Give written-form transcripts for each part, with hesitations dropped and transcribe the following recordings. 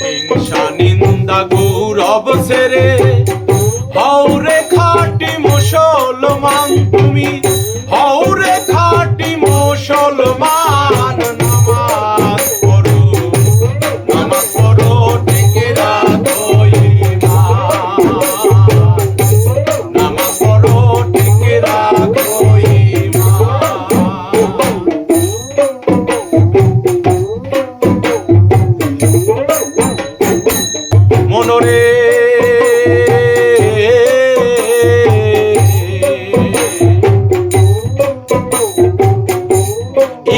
হিংসা নিন্দা গৌরব সেরে হৌরে খাঁটি মুসলমান তুমি, হৌরে খাঁটি মুসলমান। নামাজ পড়ো, নামাজ পড়ো, টিকে রাখো ঈমান। নামাজ পড়ো, টিকে রাখো ঈমান। মনরে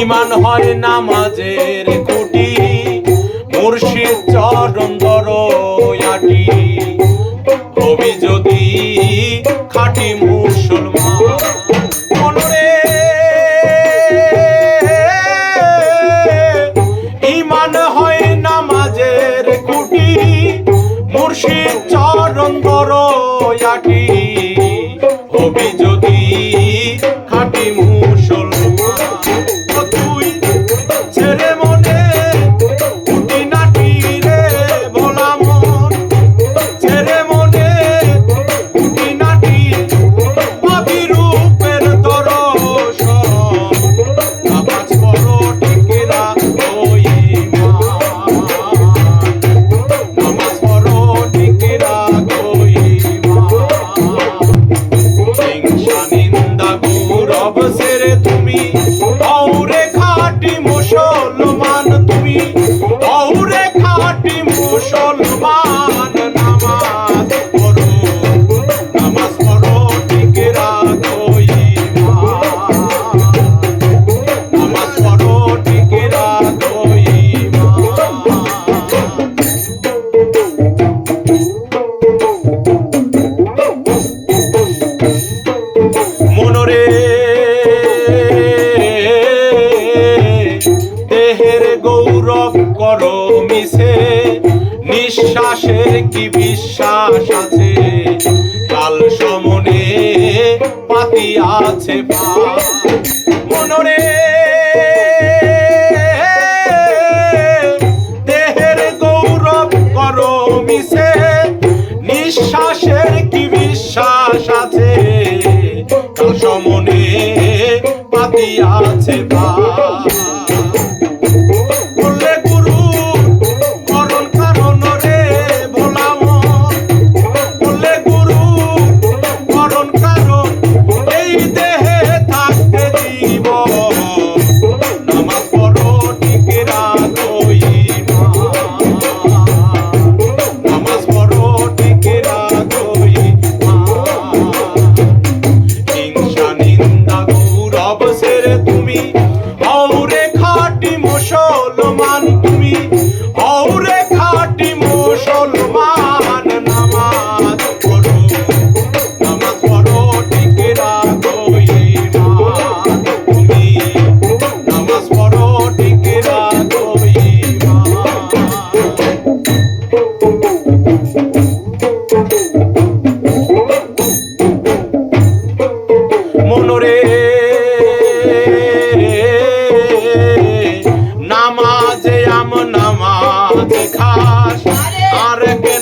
ঈমান হয় নামাজের খুঁটি, মুর্শিদ চরণ দরয়াটি। হবি যদি খাঁটি মুসলমান। মনরে ঈমান হয় নামাজের খুঁটি, মুর্শিদ চরণ দরয়াটি। হবি যদি খাঁটি মুসলমান। তুই ছেড়ে মনে খুঁটিনাটি রে ভোলা মন, ছেড়ে মনে খুঁটিনাটি পাবি রূপের দর্শন। নামাজ পড়ো, টিকে রাখো ঈমান। নামাজ পড়ো, টিকে রাখো ঈমান। হিংসা নিন্দা গৌরব সেরে তুমি হৌরে খাঁটি মুসলমান তুমি, হৌরে খাঁটি মুসলমান। নামাজ পড়ো, নামাজ পড়ো, টিকে রাখো ঈমান। নামাজ পড়ো, টিকে রাখো ঈমান। মনরে দেহের গৌরব করো মিছে, নিঃশ্বাসের কি বিশ্বাস আছে? কাল সমনে পাতি আছে পা। মনরে দেহের গৌরব করো মিছে, নিঃশ্বাসের কি বিশ্বাস আছে? কাল সমনে পাতি আছে পা। বললে গুরু করণ কারণ রে ভোলা মন, বললে গুরু করণ কারণ এই দেহে থাকতে জীবন। নামাজ পড়ো, টিকে রাখো ঈমান। নামাজ পড়ো, টিকে রাখো ঈমান। হিংসা নিন্দা গৌরব সেরে তুমি হৌরে খাঁটি মুসলমান তুমি, হৌরে খাঁটি মুসলমান। নামাজ পড়ো, নামাজ পড়ো, টিকে রাখো ঈমান। তুমি নামাজ পড়ো, টিকে রাখো ঈমান। মনরে নামাজে নামাজ খাস আর কে